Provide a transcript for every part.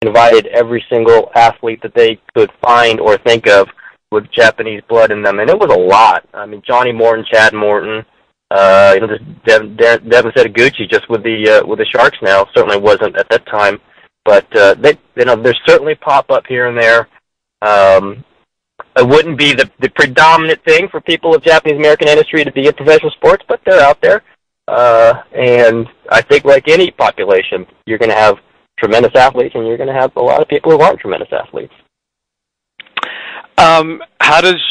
invited every single athlete that they could find or think of with Japanese blood in them, and it was a lot. I mean, Johnny Morton, Chad Morton, this Devin Setaguchi, just with the Sharks now, certainly wasn't at that time, but there's certainly pop up here and there. It wouldn't be the predominant thing for people of Japanese American ancestry to be in professional sports, but they're out there. And I think, like any population, you're going to have tremendous athletes, and you're going to have a lot of people who aren't tremendous athletes. How does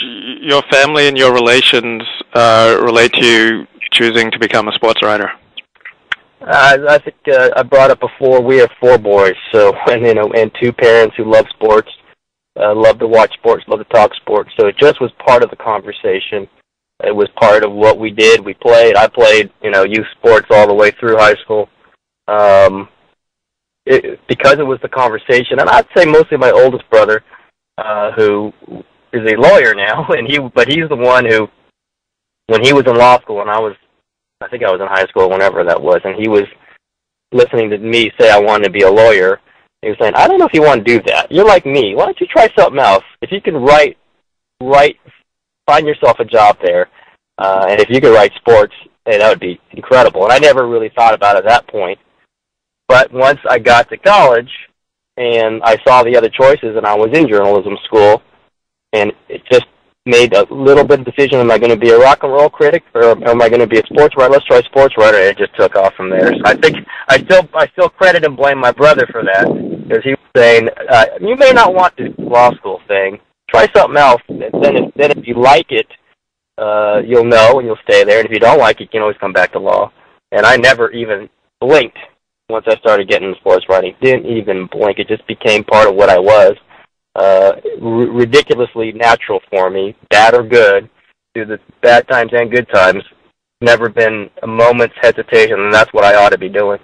your family and your relations relate to you choosing to become a sports writer? I think I brought up before, we have 4 boys, so and 2 parents who love sports, love to watch sports, love to talk sports. So it just was part of the conversation. It was part of what we did. We played. I played, youth sports all the way through high school. Because it was the conversation, and I'd say mostly my oldest brother, who is a lawyer now, but he's the one who, when he was in law school, and I think I was in high school, whenever that was, and he was listening to me say I wanted to be a lawyer. He was saying, I don't know if you want to do that. You're like me. Why don't you try something else? If you can write, find yourself a job there, and if you could write sports, hey, that would be incredible. And I never really thought about it at that point. But once I got to college and I saw the other choices, and I was in journalism school, and it just made a little bit of decision, am I going to be a rock and roll critic, or am I going to be a sports writer? Let's try sports writer, and it just took off from there. So I think I still credit and blame my brother for that, because he was saying, you may not want the law school thing. Try something else. Then if you like it, you'll know, and you'll stay there. And if you don't like it, you can always come back to law. And I never even blinked once I started getting into sports writing. Didn't even blink. It just became part of what I was. Ridiculously natural for me, bad or good, through the bad times and good times. Never been a moment's hesitation, and that's what I ought to be doing.